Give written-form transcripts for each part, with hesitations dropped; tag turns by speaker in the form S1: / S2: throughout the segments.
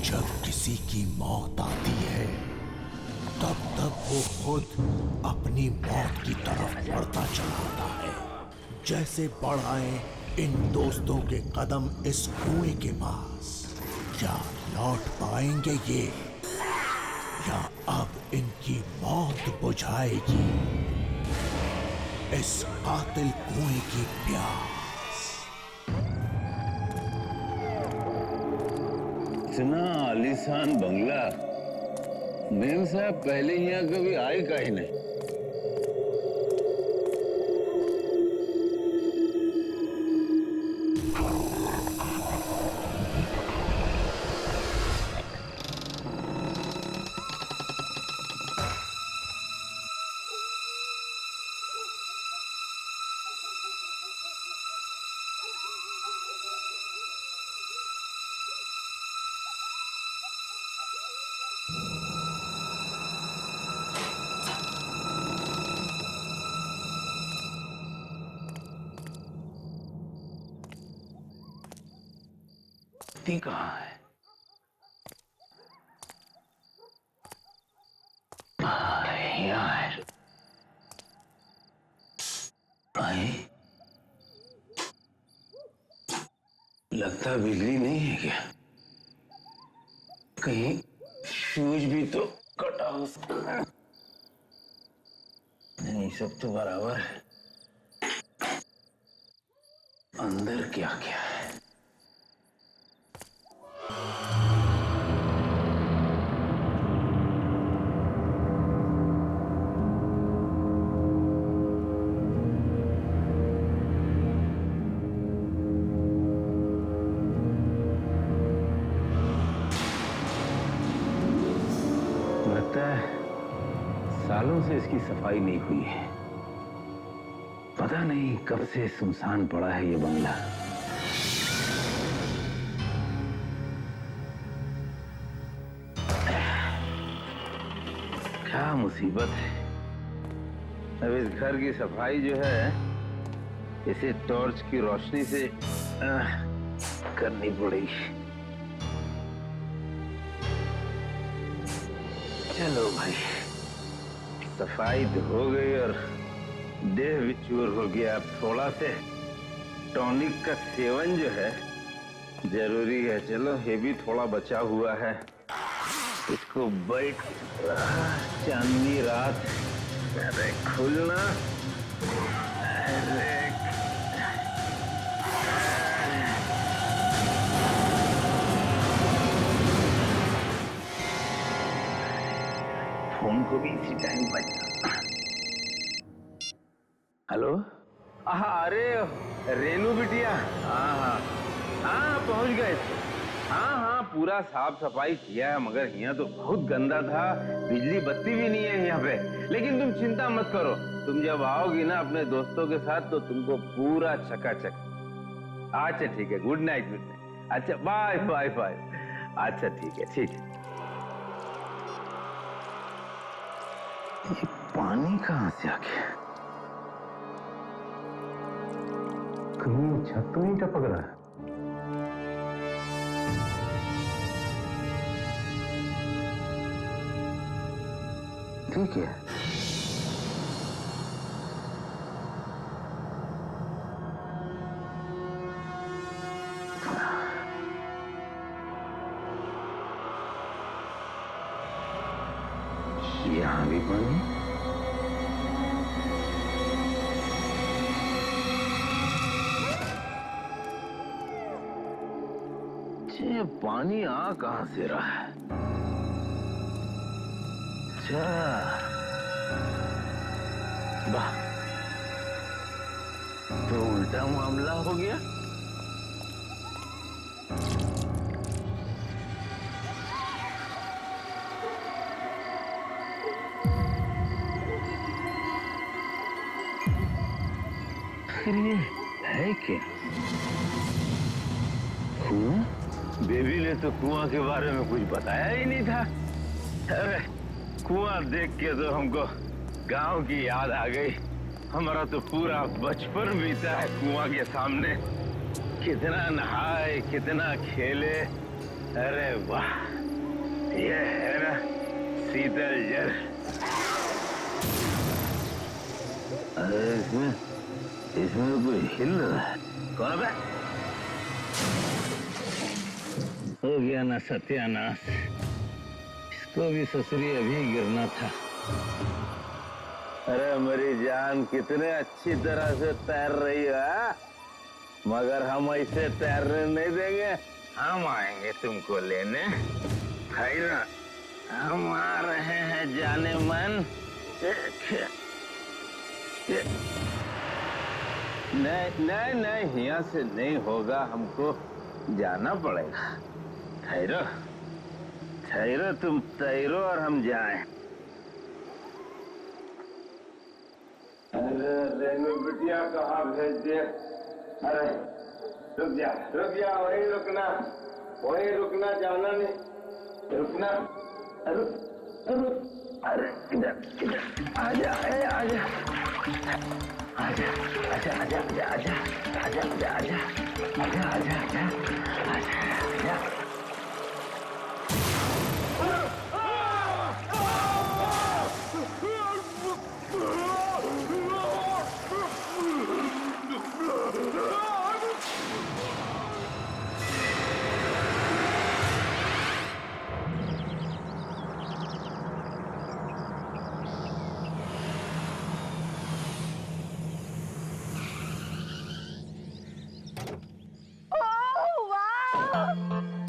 S1: जब किसी की मौत आती है तब तब वो खुद अपनी मौत की तरफ बढ़ता चला आता है। जैसे बढ़ आए इन दोस्तों के कदम इस कुएं के पास। क्या लौट पाएंगे ये, या अब इनकी मौत बुझाएगी इस कातिल कुएं की प्यास।
S2: इतना आलीशान बंगला मेम साहब पहले यहाँ कभी आए का ही नहीं। कहाँ है? यहाँ है। लगता बिजली नहीं है क्या? कहीं फ्यूज भी तो कटा हो सकता है। नहीं, सब तो बराबर है। अंदर क्या क्या है? सालों से इसकी सफाई नहीं हुई है। पता नहीं कब से सुनसान पड़ा है ये बंगला। क्या मुसीबत है। अब इस घर की सफाई जो है इसे टॉर्च की रोशनी से करनी पड़ेगी। चलो भाई, सफाई तो हो गई और देह भी चूर हो गया। अब थोड़ा से टॉनिक का सेवन जो है जरूरी है। चलो ये भी थोड़ा बचा हुआ है, इसको बैठ चांदनी रात अरे खुलना अरे फोन को भी इसी टाइम बजना। हेलो, अरे रेनू बिटिया, हाँ पहुंच गए। हाँ पूरा साफ सफाई किया है, मगर यहाँ तो बहुत गंदा था। बिजली बत्ती भी नहीं है यहाँ पे। लेकिन तुम चिंता मत करो, तुम जब आओगी ना अपने दोस्तों के साथ तो तुमको पूरा चकाचक। अच्छा ठीक है, गुड नाइट गुड नाइट। अच्छा बाय बाय बाय। अच्छा ठीक है ठीक है। ये पानी कहाँ से आ गया? कहीं छत तो नहीं टपक रहा है? ठीक है। यहाँ भी पानी। ये पानी आ कहां से रहा है? अच्छा, वाह, तो उल्टा मामला हो गया। ये है क्या? कुआं? बेबी ने तो कुआं के बारे में कुछ बताया ही नहीं था। अरे कुआं देख के तो हमको गांव की याद आ गई। हमारा तो पूरा बचपन बीता है कुआं के सामने। कितना नहाए, कितना खेले, अरे वाह, ये है ना शीतल जल। अरे इसमें कोई हिल रहा है। कौन है? हो गया ना सत्यानाश, इसको भी ससुरी अभी गिरना था। अरे मेरी जान कितने अच्छी तरह से तैर रही है, मगर हम ऐसे तैरने नहीं देंगे। हम आएंगे तुमको लेने, है ना? हम आ रहे हैं जाने मन। नहीं नहीं, यहाँ से नहीं होगा, हमको जाना पड़ेगा। ठहरो ठहरो, तुम तैरो और हम जाएं। अरे रेनू बिटिया कहाँ भेज दिए? अरे रुक जा वहीं रुकना, जाना नहीं, रुकना। रुक, अरे इधर आजा, आजा।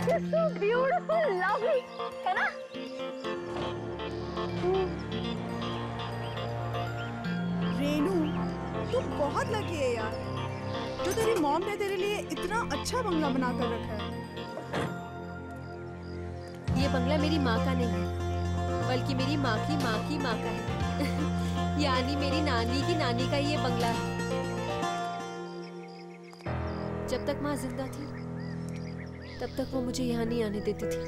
S3: It's so beautiful, lovely, है ना?
S4: रेनू, तू बहुत लकी है यार, जो तेरी मॉम ने तेरे लिए इतना अच्छा बंगला बना कर रखा है।
S3: ये बंगला मेरी माँ का नहीं है, बल्कि मेरी माँ की माँ की माँ का है। यानी मेरी नानी की नानी का ये बंगला है। जब तक माँ जिंदा थी, तब तक वो मुझे यहाँ नहीं आने देती थी।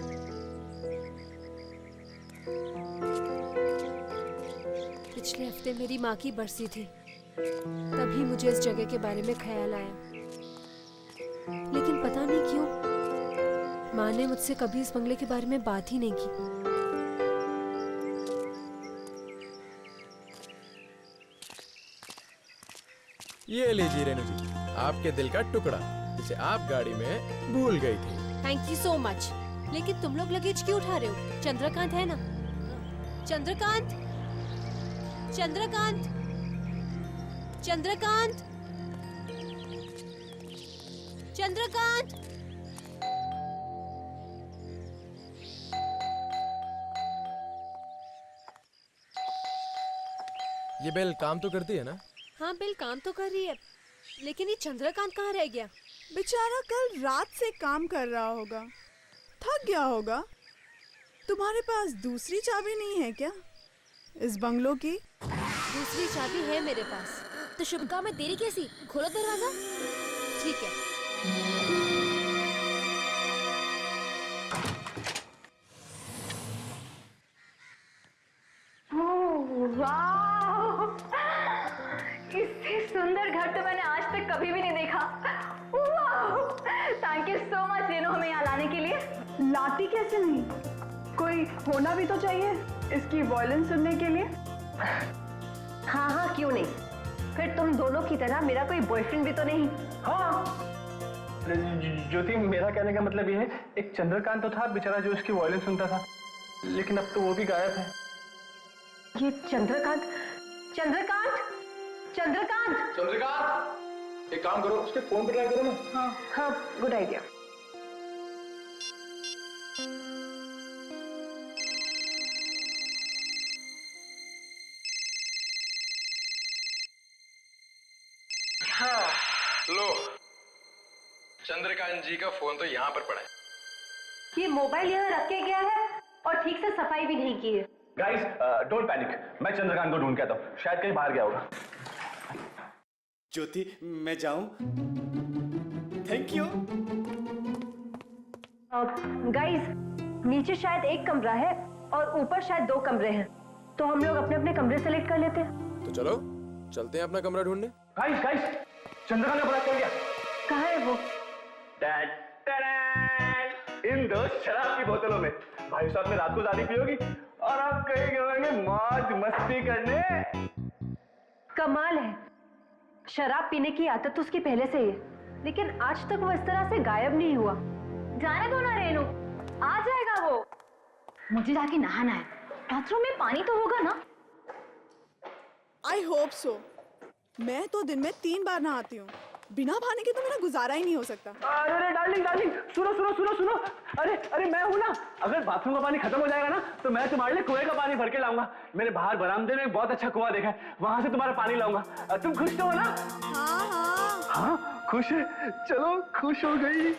S3: पिछले हफ्ते मेरी माँ की बरसी थी, तभी मुझे इस जगह के बारे में ख्याल आया। लेकिन पता नहीं क्यों माँ ने मुझसे कभी इस बंगले के बारे में बात ही नहीं की।
S5: ये लीजिए रेनू जी, आपके दिल का टुकड़ा, जिसे आप गाड़ी में भूल गई थी।
S3: Thank you so much. लेकिन तुम लोग लगेज क्यों उठा रहे हो? चंद्रकांत है ना? चंद्रकांत, चंद्रकांत, चंद्रकांत, चंद्रकांत।
S5: ये बेल काम तो करती है ना?
S3: हाँ, बिल काम तो कर रही है, लेकिन ये चंद्रकांत कहाँ रह गया?
S4: बेचारा कल रात से काम कर रहा होगा, थक गया होगा। तुम्हारे पास दूसरी चाबी नहीं है क्या इस बंगलों की?
S3: दूसरी चाबी है मेरे पास। तो शुभका में देरी कैसी? खोलो दरवाजा। ठीक है।
S6: वाह! इससे सुंदर घर तो मैंने आज तक कभी भी नहीं देखा। Thank you so much Renu, हमें यहाँ लाने के लिए।
S4: लाती कैसे नहीं, कोई होना भी तो चाहिए इसकी वॉयलिन सुनने के लिए।
S6: हाँ, क्यों नहीं? फिर तुम दोनों की तरह मेरा कोई बॉयफ्रेंड भी तो नहीं।
S7: हाँ ज्योति, मेरा कहने का मतलब ये है, एक चंद्रकांत तो था बेचारा जो उसकी वॉयलिन सुनता था, लेकिन अब तो वो भी गायब है।
S6: ये चंद्रकांत,
S7: एक काम करो, उसके फोन पे ट्राई करो ना।
S6: हाँ, गुड आइडिया।
S5: हाँ, लो, चंद्रकांत जी का फोन तो यहाँ पर पड़ा है।
S6: ये मोबाइल यहाँ रख के गया है और ठीक से सफाई भी नहीं की है।
S7: गाइस, डोंट पैनिक, मैं चंद्रकांत को ढूंढ के आता हूँ, शायद कहीं बाहर गया होगा।
S8: ज्योति, मैं जाऊं? Thank you.
S6: गाइस, नीचे शायद एक कमरा है और ऊपर शायद 2 कमरे हैं, तो हम लोग अपने अपने कमरे सेलेक्ट कर लेते हैं।
S5: तो चलो चलते हैं अपना कमरा ढूंढने।
S7: गाइस, चंद्रकांत का पता चल गया।
S6: कहाँ है वो?
S2: इन
S7: इन दो शराब की बोतलों में। भाई साहब में रात को ज्यादा पियोगी और आप कहीं गए मौज मस्ती करने।
S6: कमाल है, शराब पीने की आदत तो उसकी पहले से ही है, लेकिन आज तक वो इस तरह से गायब नहीं हुआ।
S9: जाने दो ना रेनू, आ जाएगा वो। मुझे जाके नहाना है, बाथरूम में पानी तो होगा ना?
S4: I hope so. मैं तो दिन में 3 बार नहाती हूँ, बिना पानी के तो मेरा गुजारा ही नहीं हो सकता।
S7: अरे डार्लिंग डार्लिंग, सुनो सुनो सुनो सुनो, अरे अरे मैं हूं ना, अगर बाथरूम का पानी खत्म हो जाएगा ना तो मैं तुम्हारे लिए कुएं का पानी भर के लाऊंगा। मैंने बाहर बरामदे में बहुत अच्छा कुआं देखा है, वहां से तुम्हारा पानी लाऊंगा। तुम खुश तो हो ना?
S4: हाँ हाँ
S7: हाँ खुश है, चलो खुश हो गई।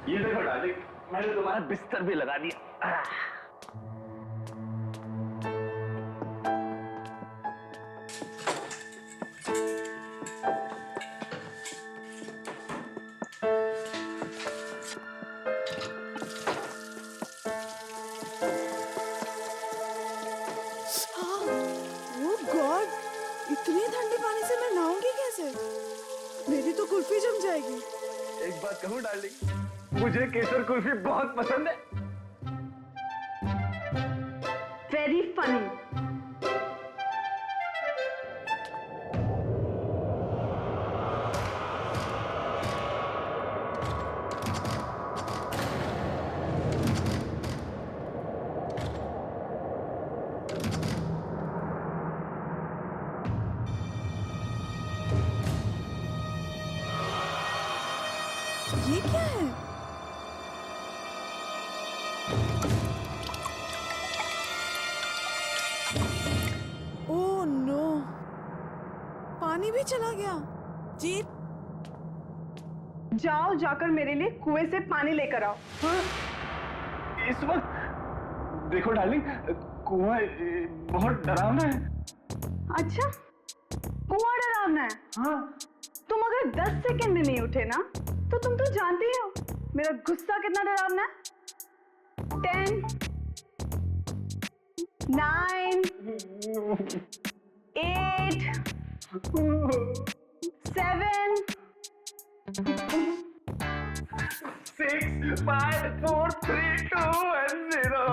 S7: ये देखो डार्लिंग, मैंने तुम्हारा बिस्तर भी लगा दिया।
S4: ओह गॉड, इतने ठंडे पानी से मैं नहाऊंगी कैसे? मेरी तो कुल्फी जम जाएगी।
S7: एक बात कहूँ डार्लिंग, मुझे केसर कुल्फी बहुत पसंद है।
S6: Very funny.
S4: ये क्या है? ओह नो, पानी भी चला गया। जीत,
S10: जाओ जाकर मेरे लिए कुएं से पानी लेकर आओ।
S7: इस वक्त देखो डार्लिंग, कुआं बहुत डरावना है।
S10: अच्छा, कुआं डरावना है?
S7: हाँ।
S10: तुम अगर 10 सेकंड में नहीं उठे ना तो तुम तो जानती हो मेरा गुस्सा कितना डरावना है। 10, 9, 8, 7,
S7: 6, 5, 4, 3, 2 and 0।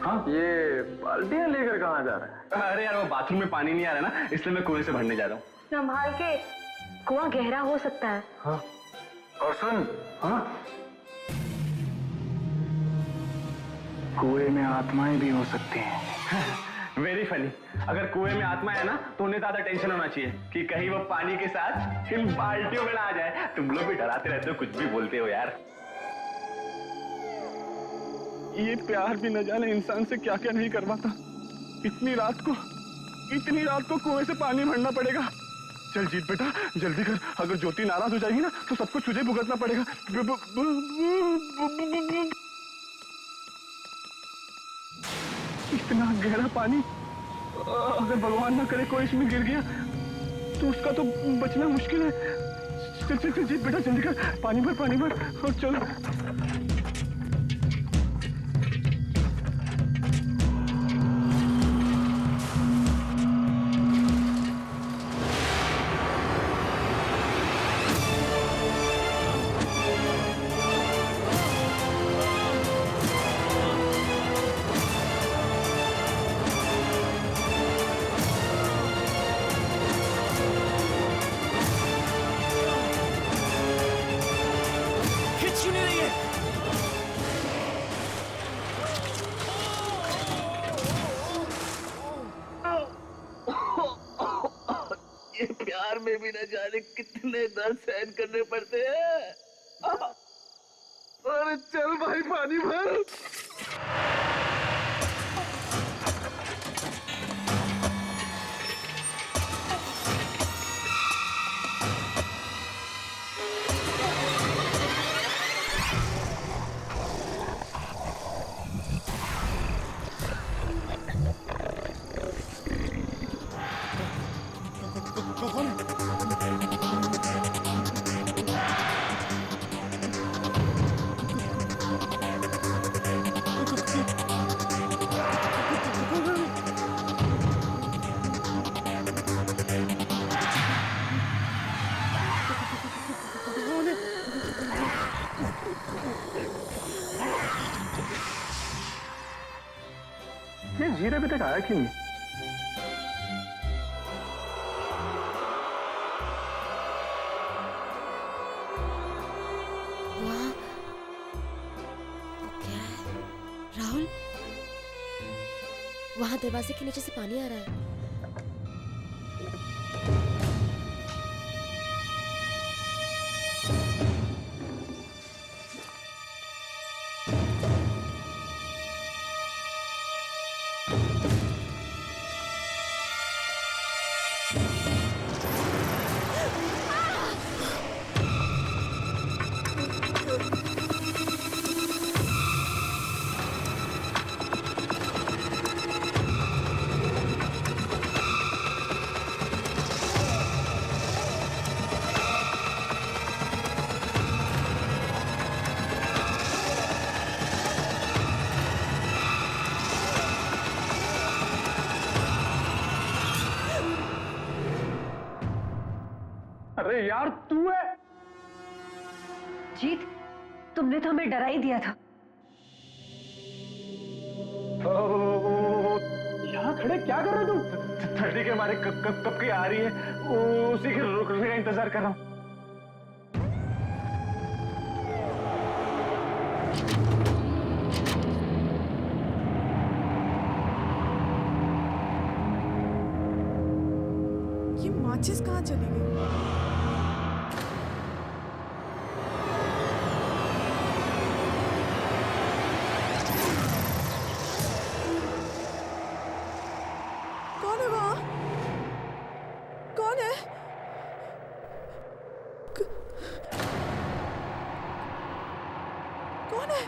S7: हाँ, ये बाल्टियां लेकर कहाँ जा रहा है? अरे यार, वो बाथरूम में पानी नहीं आ रहा ना, इसलिए मैं कुएं से भरने जा रहा हूँ।
S6: संभाल के, कुआं गहरा हो सकता है।
S7: हाँ, और सुन, हाँ, कुएं में आत्माएं भी हो सकती हैं। Very funny. अगर कुएं में आत्मा है ना तो उन्हें ज्यादा टेंशन होना चाहिए कि कहीं वो पानी के साथ इन बाल्टियों में ना आ जाए। तुम लोग भी डराते रहते हो, कुछ भी बोलते हो यार। ये प्यार भी न जाने इंसान से क्या क्या नहीं करवाता। इतनी रात को कुएं से पानी भरना पड़ेगा। चल जीत बेटा, जल्दी कर, अगर ज्योति नाराज हो जाएगी ना तो सब कुछ तुझे भुगतना पड़ेगा। इतना गहरा पानी, अगर भगवान ना करे कोई इसमें गिर गया तो उसका तो बचना मुश्किल है। चल चल चल जीत बेटा, जल्दी कर, पानी भर और चल।
S2: प्यार में भी न जाने कितने दर्द सहन करने पड़ते हैं। अरे चल भाई, पानी भर।
S7: कौन है? ये जीरे अभी तक आया क्यों नहीं?
S3: वाह, क्या है? राहुल, वहां दरवाजे के नीचे से पानी आ रहा है।
S7: अरे यार तू है?
S6: जीत, तुमने तो हमें डरा ही दिया था।
S7: यहाँ खड़े क्या कर रहे तुम? ठंडी के मारे कब की आ रही है, उसी के रुकने का इंतजार कर रहा हूँ।
S4: ये माचिस कहाँ चली गई? कौन है वहाँ? कौन है? कौन है?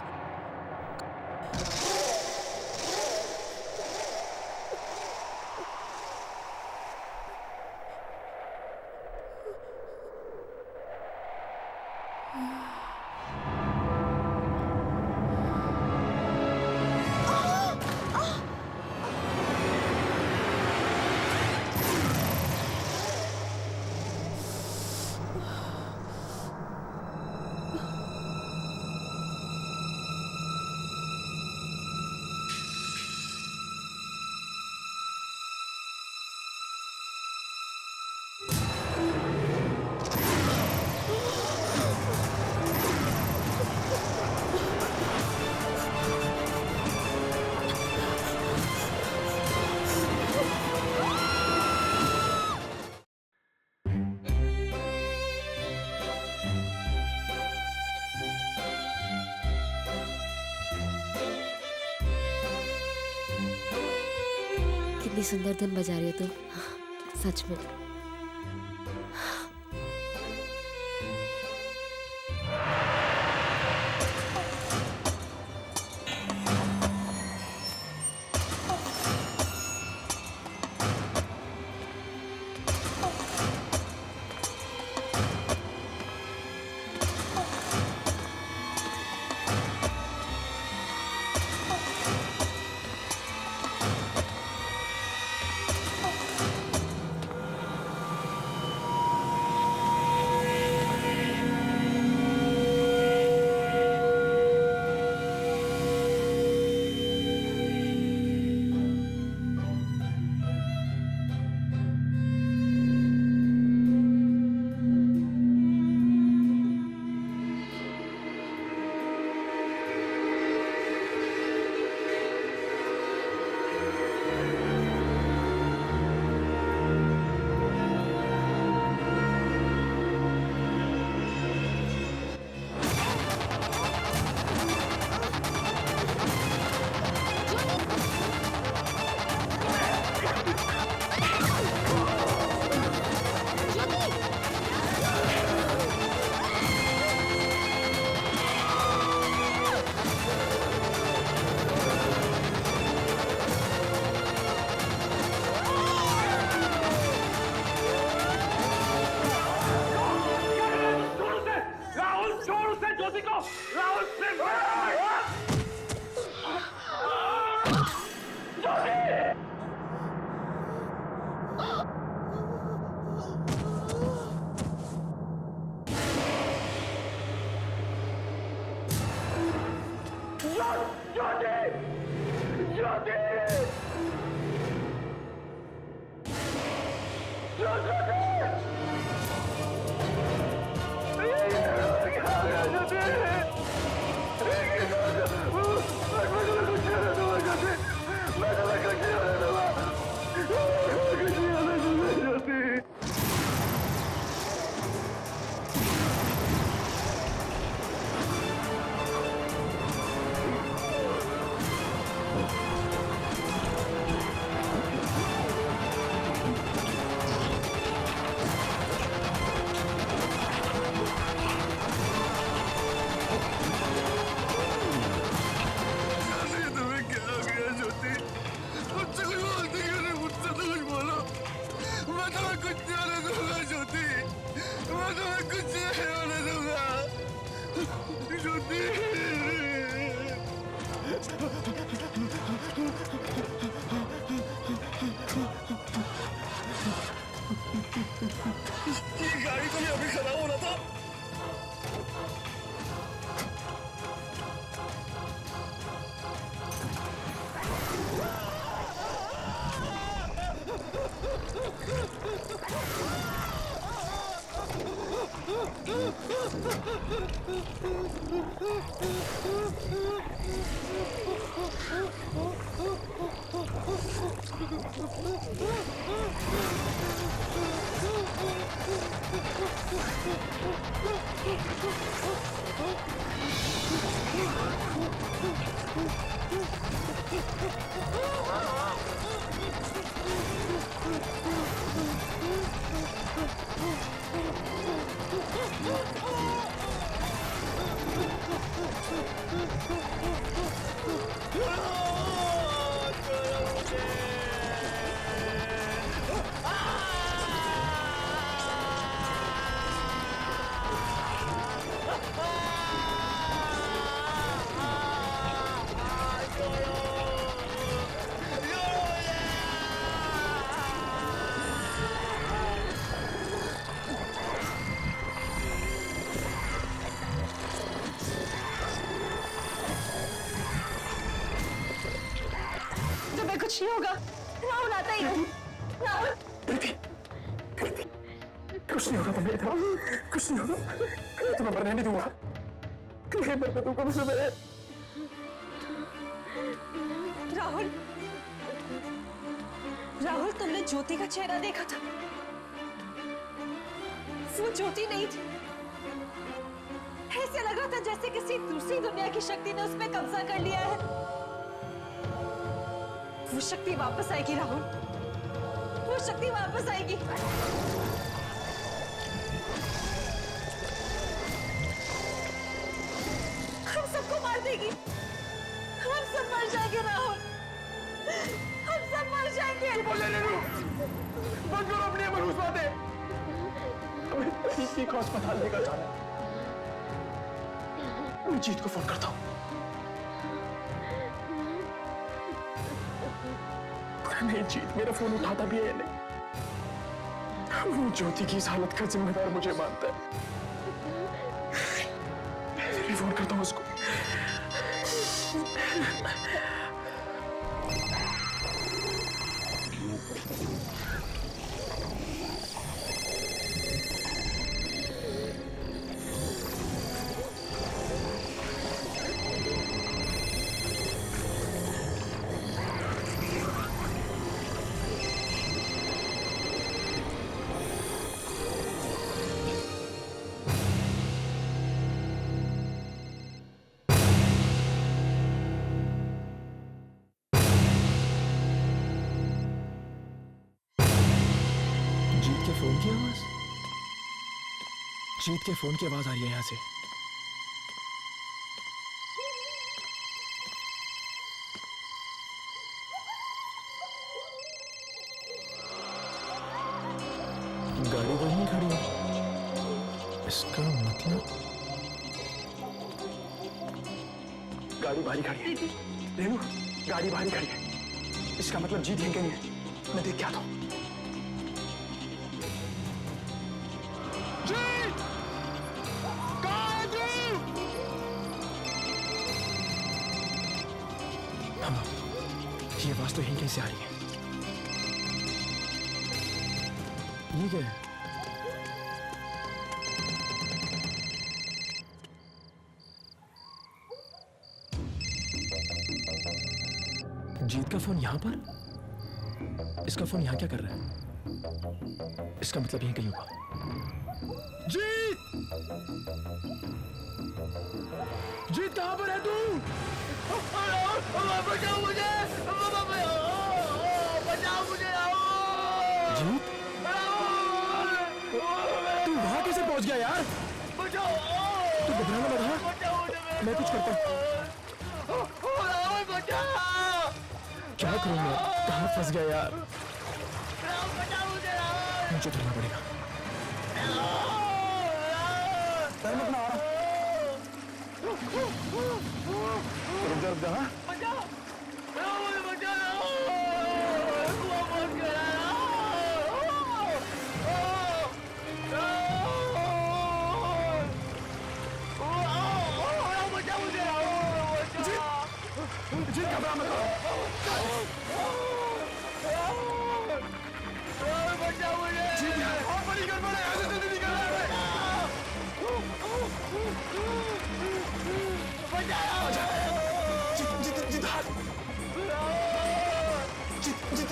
S4: कितनी सुंदर धुन बजा रही हो तुम, सच में।
S9: तुम्हें कुछ नहीं होगा। राहुल आता ही है। राहुल
S8: कुछ नहीं होगा तुम्हें, कुछ नहीं होगा। तुम्हें मरने नहीं दूंगा, नहीं मरने दूंगा मुझे। मेरे
S9: राहुल, राहुल तुमने ज्योति का चेहरा देखा था? वो ज्योति नहीं थी। ऐसे लग रहा था जैसे किसी दूसरी दुनिया की शक्ति ने उस पर कब्जा कर लिया है। वो शक्ति वापस आएगी राहुल, वो शक्ति वापस आएगी। हम सबको मार देगी, हम सब मर जाएंगे राहुल, हम सब मर जाएंगे।
S8: बोले रेनू, बंद करो अपनी मरूज बातें। ठीक को अस्पताल लेकर जाना है। मैं जीत को फोन करता हूँ। नहीं जीत मेरा फोन उठाता भी है नहीं। वो ज्योति की इस हालत का जिम्मेदार मुझे मानता है। मैं फोन करता हूँ उसको। फोन की आवाज, जीत के फोन की आवाज आ रही है यहां से। गाड़ी वहीं खड़ी है, इसका मतलब गाड़ी बाहर खड़ी है। रेनू, गाड़ी बाहर खड़ी है, इसका मतलब जीत यहीं कहीं है। मैं देख के आता हूं। ये आवाज तो यहीं कहीं से आ रही है। ये क्या है? जीत का फोन यहाँ पर? इसका फोन यहाँ क्या कर रहा है? इसका मतलब यहीं कहीं होगा। जीत! जीत कहाँ पर है तू? बचाओ मुझे! बचाओ मुझे! जीत? तू वहां कैसे पहुंच गया यार? तू घबराना मत, हाँ? मैं कुछ करता हूँ। क्या करूँ मैं? कहाँ फंस गया यार? मुझे करना पड़ेगा। रुक जा, हाँ? जीत घबरा मत करो। जीत यार बहुत बड़ी गड़बड़ है, ऐसे जल्दी निकलना है। जीत जीत जीत हाथ। जीत जीत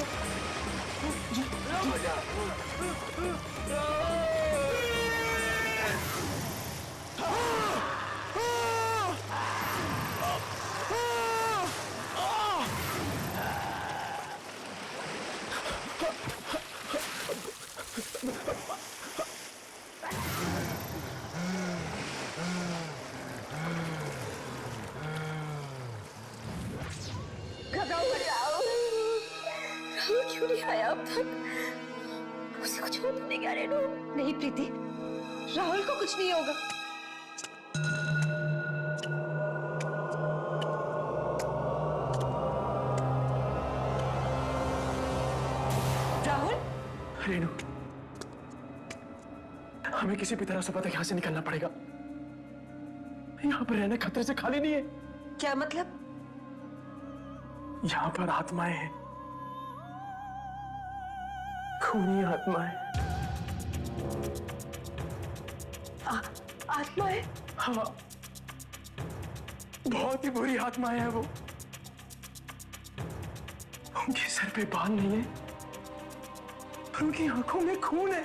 S8: जीत
S9: राहुल क्यों नहीं आया अब तक? उसे कुछ हो तो नहीं गया रेनू? नहीं प्रीति, राहुल को कुछ नहीं होगा। राहुल?
S8: रेनू, हमें किसी भी तरह से पता यहाँ से निकलना पड़ेगा। यहाँ पर रहना खतरे से खाली नहीं है।
S9: क्या मतलब?
S8: यहाँ पर आत्माएं हैं, खूनी आत्माएं।
S9: आत्माएं?
S8: हाँ, बहुत ही बुरी आत्माएं हैं वो। उनके सर पे बाल नहीं है, पर उनकी आंखों में खून है।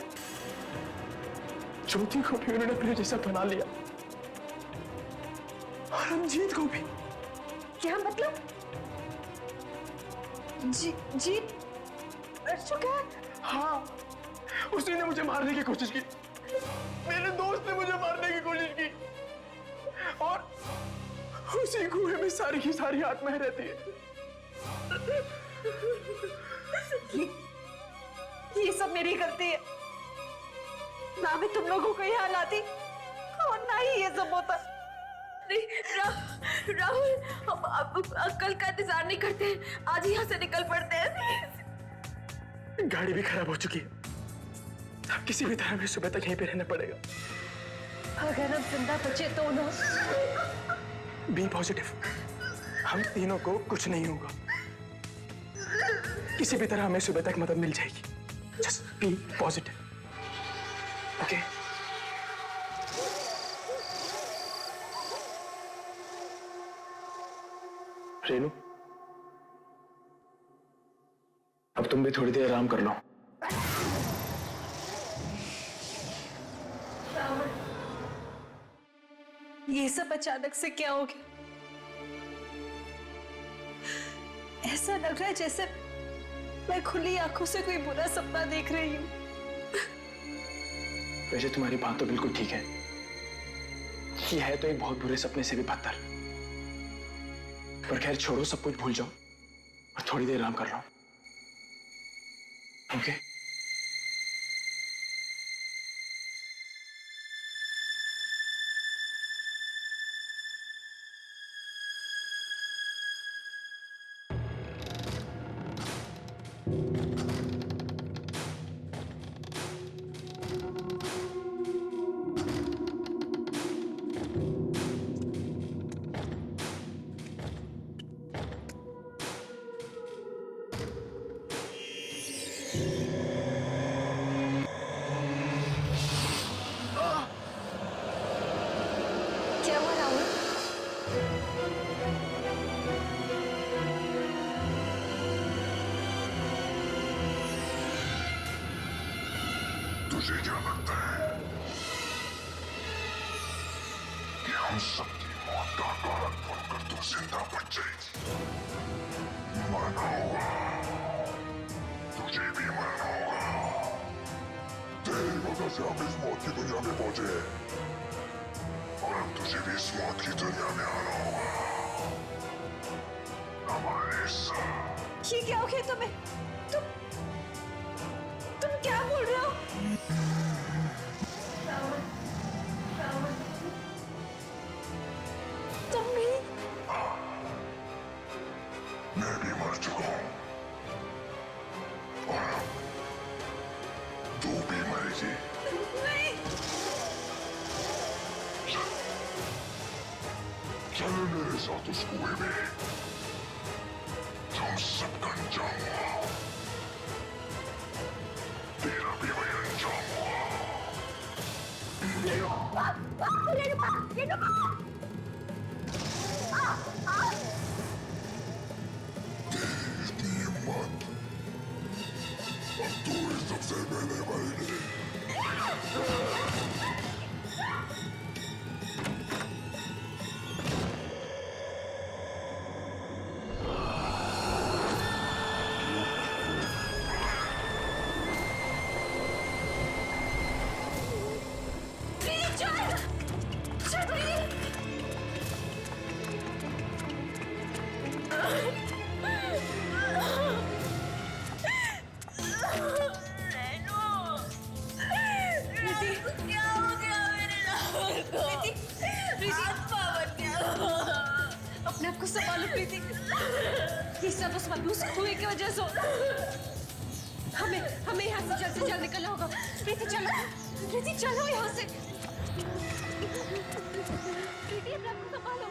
S8: ज्योति को भी उन्होंने अपने जैसा बना लिया, और रंजीत को भी।
S9: क्या मतलब? जीत मर चुका है?
S8: हाँ, उसी ने मुझे मारने की कोशिश की। मेरे दोस्त ने मुझे मारने की कोशिश की, और उसी कुएं में सारी की सारी आत्माएं रहती है।
S9: ये सब मेरी गलती है। ना मैं तुम लोगों को यहाँ लाती और ना ही ये सब होता। नहीं राहुल, अब कल का इंतजार नहीं करते, आज ही यहाँ से निकल पड़ते हैं।
S8: गाड़ी भी खराब हो चुकी है, अब किसी भी तरह में सुबह तक यहीं पे रहना पड़ेगा।
S9: अगर हम जिंदा बचे तो ना।
S8: बी पॉजिटिव, हम तीनों को कुछ नहीं होगा। किसी भी तरह हमें सुबह तक मदद मिल जाएगी। Just be positive, okay? Renu, अब तुम भी थोड़ी देर आराम कर लो।
S9: ये सब अचानक से क्या हो गया? ऐसा लग रहा है जैसे मैं खुली आंखों से कोई बुरा सपना देख रही हूँ।
S8: वैसे तुम्हारी बात तो बिल्कुल ठीक है, ये है तो एक बहुत बुरे सपने से भी बदतर। पर खैर छोड़ो, सब कुछ भूल जाओ और थोड़ी देर आराम कर लो, ओके?
S11: तुझे क्या लगता है कि हम सबकी मौत का कारण बनकर तू जिंदा बच जाएगी? मरना होगा, तुझे भी मरना होगा। तेरी वजह से हम इस मौत की दुनिया में पहुंचे और अब तुझे भी इस मौत की दुनिया में आना होगा हमारे साथ।
S9: ये क्या हो गया तुम्हें? तुम क्या बोल रहे हो? तुम भी?
S11: मैं भी मर चुका हूं और अब तू भी मरेगी।
S9: नहीं।
S11: चल मेरे साथ उस कुएं में, हम सबका अंजाम हुआ, तेरा भी वही अंजाम हुआ। तेरी हिम्मत, अब तू ही सबसे पहले मरेगी।
S9: अपने आप को संभालो प्रीति। ये सब उस मलबूस कुएं की वजह से। हमें यहाँ से जल्द से जल्द निकलना होगा। प्रीति चलो यहाँ से। प्रीति अपने आप को संभालो।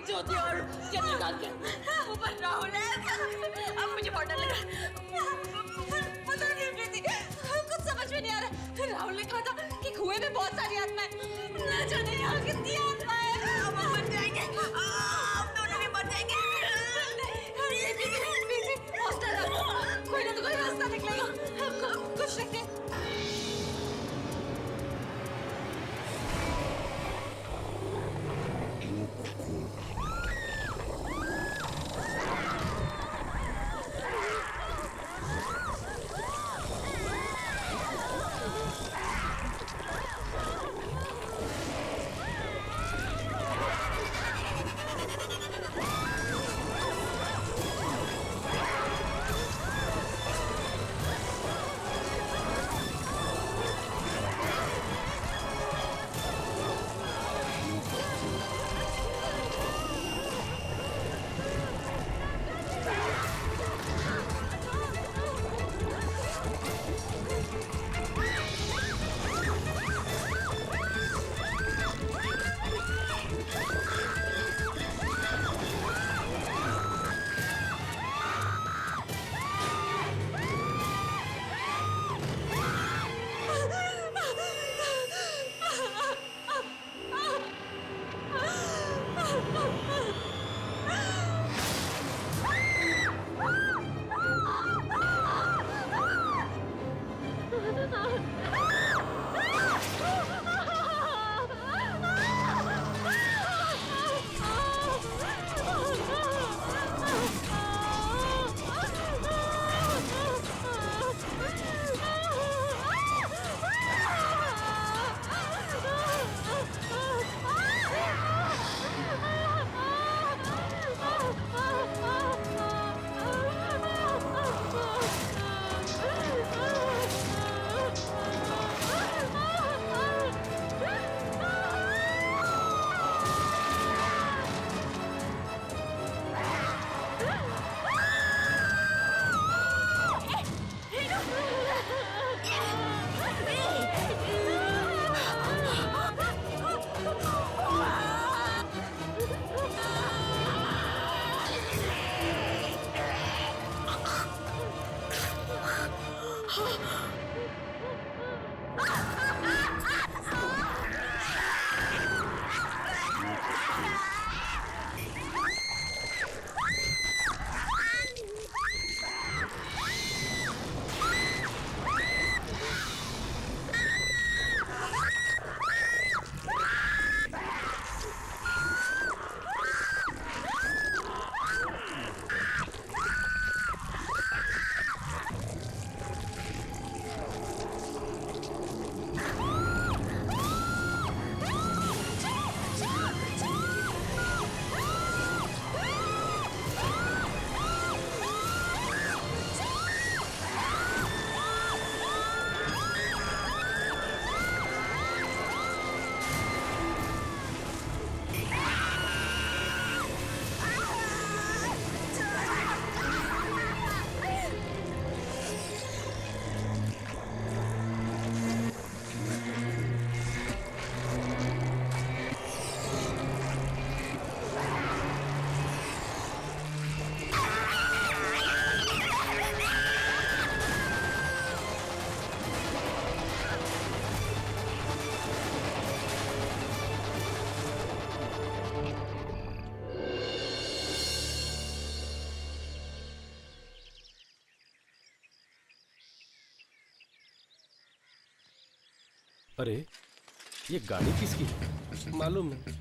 S9: ज्योति और चंद्रकांत के ऊपर राहुल है। अब मुझे बहुत डर लगा। पता नहीं प्रीति, कुछ समझ में नहीं आ रहा। राहुल ने कहा था कि कुएं में बहुत सारी आत्माएं, न जाने यहाँ कितनी आत्माएं हैं। अब हम मर जाएंगे, हम दोनों भी मर जाएंगे। प्रीति, हौसला रखो, कोई ना तो कोई रास्ता निकलेगा। कुछ नहीं।
S5: अरे ये गाड़ी किसकी है? मालूम नहीं।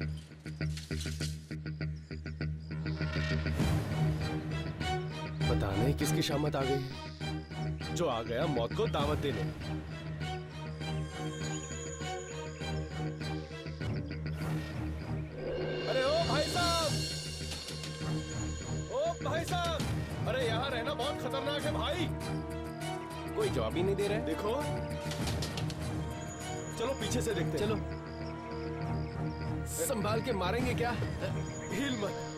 S5: पता नहीं किसकी शामत आ गई, जो आ गया मौत को दावत देने। अरे ओ भाई साहब, ओ भाई साहब, अरे यहाँ रहना बहुत खतरनाक है भाई। कोई जवाब ही नहीं दे रहे। देखो, चलो पीछे से देखते हैं। चलो, संभाल के मारेंगे क्या? हिल मत।